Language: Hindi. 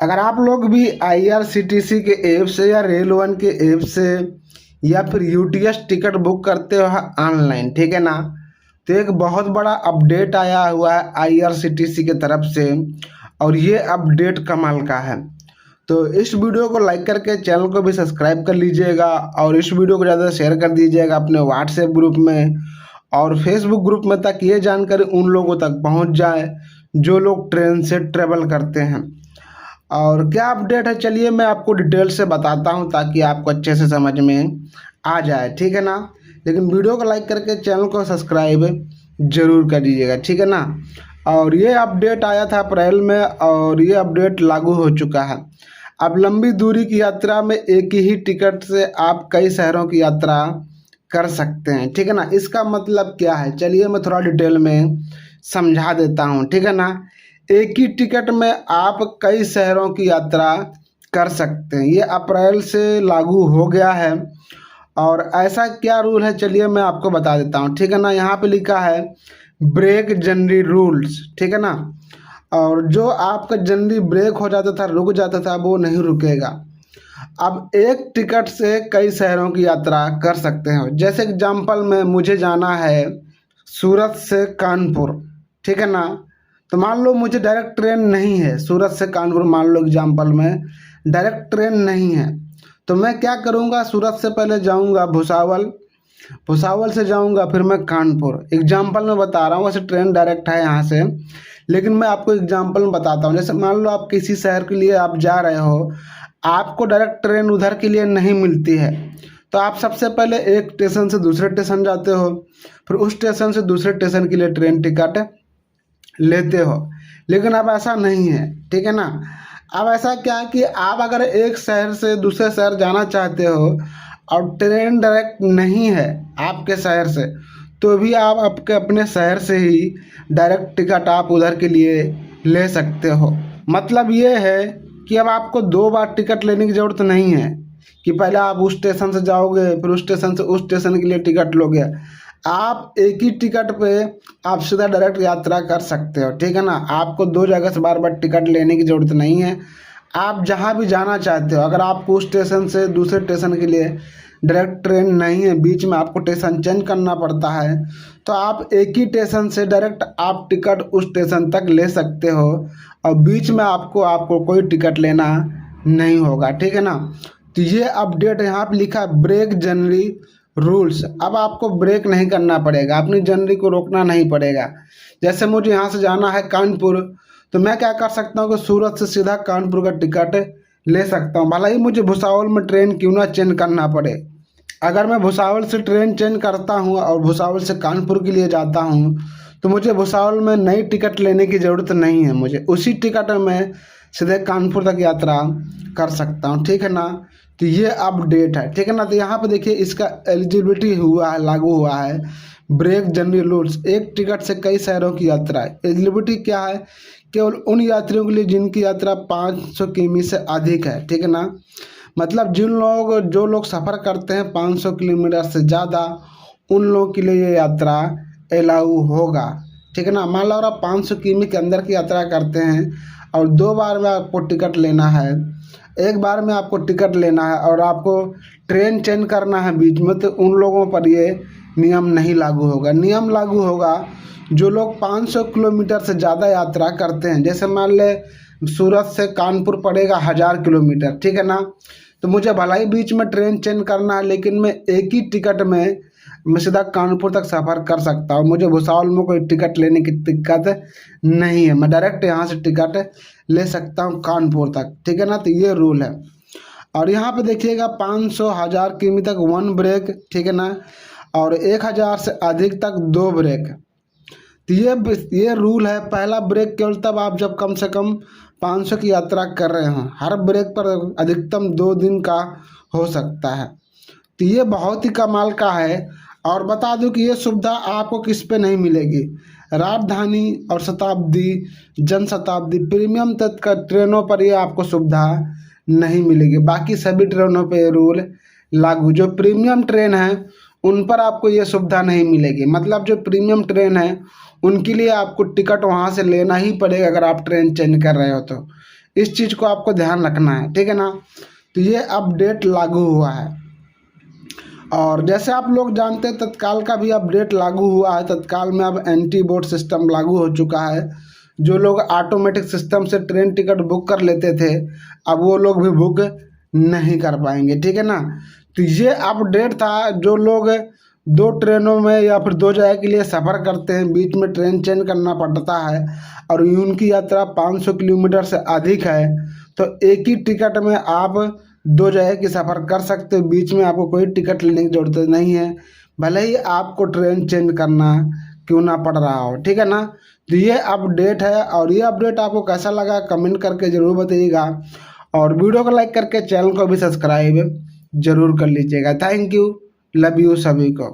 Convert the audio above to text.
अगर आप लोग भी IRCTC के ऐप से या रेल वन के ऐप से या फिर UTS टिकट बुक करते हो ऑनलाइन, ठीक है ना, तो एक बहुत बड़ा अपडेट आया हुआ है IRCTC की तरफ से और ये अपडेट कमाल का है। तो इस वीडियो को लाइक करके चैनल को भी सब्सक्राइब कर लीजिएगा और इस वीडियो को ज़्यादा शेयर कर दीजिएगा अपने व्हाट्सएप ग्रुप में और फेसबुक ग्रुप में, ताकि ये जानकारी उन लोगों तक पहुंच जाए जो लोग ट्रेन से ट्रेवल करते हैं। और क्या अपडेट है, चलिए मैं आपको डिटेल से बताता हूं ताकि आपको अच्छे से समझ में आ जाए, ठीक है ना। लेकिन वीडियो को लाइक करके चैनल को सब्सक्राइब जरूर कर दीजिएगा, ठीक है ना। और ये अपडेट आया था अप्रैल में और ये अपडेट लागू हो चुका है। अब लंबी दूरी की यात्रा में एक ही टिकट से आप कई शहरों की यात्रा कर सकते हैं, ठीक है ना। इसका मतलब क्या है, चलिए मैं थोड़ा डिटेल में समझा देता हूँ, ठीक है ना। एक ही टिकट में आप कई शहरों की यात्रा कर सकते हैं, ये अप्रैल से लागू हो गया है। और ऐसा क्या रूल है, चलिए मैं आपको बता देता हूँ, ठीक है ना। यहाँ पे लिखा है ब्रेक जनरल रूल्स, ठीक है ना। और जो आपका जनरली ब्रेक हो जाता था, रुक जाता था, वो नहीं रुकेगा। अब एक टिकट से कई शहरों की यात्रा कर सकते हैं। जैसे एग्जाम्पल में मुझे जाना है सूरत से कानपुर, ठीक है ना। तो मान लो मुझे डायरेक्ट ट्रेन नहीं है सूरत से कानपुर, मान लो एग्जाम्पल में डायरेक्ट ट्रेन नहीं है, तो मैं क्या करूँगा, सूरत से पहले जाऊँगा भुसावल, भुसावल से जाऊँगा फिर मैं कानपुर। एग्जाम्पल में बता रहा हूँ, वैसे ट्रेन डायरेक्ट है यहाँ से, लेकिन मैं आपको एग्जाम्पल में बताता हूँ। जैसे मान लो आप किसी शहर के लिए आप जा रहे हो, आपको डायरेक्ट ट्रेन उधर के लिए नहीं मिलती है, तो आप सबसे पहले एक स्टेशन से दूसरे स्टेशन जाते हो, फिर उस स्टेशन से दूसरे स्टेशन के लिए ट्रेन टिकट लेते हो। लेकिन अब ऐसा नहीं है, ठीक है ना। अब ऐसा क्या है कि आप अगर एक शहर से दूसरे शहर जाना चाहते हो और ट्रेन डायरेक्ट नहीं है आपके शहर से, तो भी आप आपके अपने शहर से ही डायरेक्ट टिकट आप उधर के लिए ले सकते हो। मतलब ये है कि अब आपको दो बार टिकट लेने की ज़रूरत नहीं है कि पहले आप उस स्टेशन से जाओगे फिर उस स्टेशन से उस स्टेशन के लिए टिकट लोगे। आप एक ही टिकट पे आप सीधा डायरेक्ट यात्रा कर सकते हो, ठीक है ना। आपको दो जगह से बार बार टिकट लेने की ज़रूरत नहीं है। आप जहाँ भी जाना चाहते हो, अगर आपको उस स्टेशन से दूसरे स्टेशन के लिए डायरेक्ट ट्रेन नहीं है, बीच में आपको स्टेशन चेंज करना पड़ता है, तो आप एक ही स्टेशन से डायरेक्ट आप टिकट उस स्टेशन तक ले सकते हो और बीच में आपको कोई टिकट लेना नहीं होगा, ठीक है ना। तो ये अपडेट यहाँ पे लिखा ब्रेक जनरली रूल्स। अब आपको ब्रेक नहीं करना पड़ेगा, अपनी जनरली को रोकना नहीं पड़ेगा। जैसे मुझे यहाँ से जाना है कानपुर, तो मैं क्या कर सकता हूँ कि सूरत से सीधा कानपुर का टिकट ले सकता हूँ, भला ही मुझे भुसावल में ट्रेन क्यों ना चेंज करना पड़े। अगर मैं भुसावल से ट्रेन चेंज करता हूँ और भुसावल से कानपुर के लिए जाता हूँ, तो मुझे भुसावल में नई टिकट लेने की ज़रूरत नहीं है, मुझे उसी टिकट में मैं सीधे कानपुर तक यात्रा कर सकता हूँ, ठीक है ना। तो ये अपडेट है, ठीक है ना। तो यहाँ पे देखिए इसका एलिजिबिलिटी हुआ है, लागू हुआ है ब्रेक जनरल रूल्स, एक टिकट से कई शहरों की यात्रा। एलिजिबिलिटी क्या है, केवल उन यात्रियों के लिए जिनकी यात्रा 500 किमी से अधिक है, ठीक है ना। मतलब जो लोग सफ़र करते हैं 500 किलोमीटर से ज़्यादा, उन लोगों के लिए ये यात्रा अलाउ होगा, ठीक है ना। मान लो अगर आप 500 किमी के अंदर की यात्रा करते हैं और दो बार में आपको टिकट लेना है, एक बार में आपको टिकट लेना है और आपको ट्रेन चेंज करना है बीच में, तो उन लोगों पर ये नियम नहीं लागू होगा। नियम लागू होगा जो लोग 500 किलोमीटर से ज़्यादा यात्रा करते हैं। जैसे मान ले सूरत से कानपुर पड़ेगा 1000 किलोमीटर, ठीक है ना। तो मुझे भला ही बीच में ट्रेन चेंज करना है, लेकिन मैं एक ही टिकट में मैं सीधा कानपुर तक सफ़र कर सकता हूँ। मुझे भुसावल में कोई टिकट लेने की दिक्कत नहीं है, मैं डायरेक्ट यहाँ से टिकट ले सकता हूँ कानपुर तक, ठीक है ना। तो ये रूल है। और यहाँ पे देखिएगा 500 1000 किमी तक 1 ब्रेक, ठीक है ना, और 1000 से अधिक तक 2 ब्रेक। तो ये रूल है। पहला ब्रेक केवल तब आप जब कम से कम 500 की यात्रा कर रहे हों, हर ब्रेक पर अधिकतम 2 दिन का हो सकता है। तो ये बहुत ही कमाल का है। और बता दूं कि ये सुविधा आपको किस पे नहीं मिलेगी, राजधानी और शताब्दी, जनशताब्दी, प्रीमियम तक का ट्रेनों पर ये आपको सुविधा नहीं मिलेगी। बाकी सभी ट्रेनों पे ये रूल लागू, जो प्रीमियम ट्रेन है उन पर आपको ये सुविधा नहीं मिलेगी। मतलब जो प्रीमियम ट्रेन है उनके लिए आपको टिकट वहाँ से लेना ही पड़ेगा अगर आप ट्रेन चेंज कर रहे हो तो। इस चीज़ को आपको ध्यान रखना है, ठीक है ना। तो ये अपडेट लागू हुआ है। और जैसे आप लोग जानते हैं तत्काल का भी अपडेट लागू हुआ है। तत्काल में अब एंटी बोर्ड सिस्टम लागू हो चुका है। जो लोग ऑटोमेटिक सिस्टम से ट्रेन टिकट बुक कर लेते थे, अब वो लोग भी बुक नहीं कर पाएंगे, ठीक है ना। तो ये अपडेट था। जो लोग 2 ट्रेनों में या फिर 2 जगह के लिए सफ़र करते हैं, बीच में ट्रेन चेंज करना पड़ता है और उनकी यात्रा 500 किलोमीटर से अधिक है, तो एक ही टिकट में आप 2 जगह की सफ़र कर सकते हो। बीच में आपको कोई टिकट लेने की ज़रूरत नहीं है, भले ही आपको ट्रेन चेंज करना क्यों ना पड़ रहा हो, ठीक है ना। तो ये अपडेट है। और ये अपडेट आपको कैसा लगा कमेंट करके ज़रूर बताइएगा। और वीडियो को लाइक करके चैनल को भी सब्सक्राइब ज़रूर कर लीजिएगा। थैंक यू, लव यू सभी को।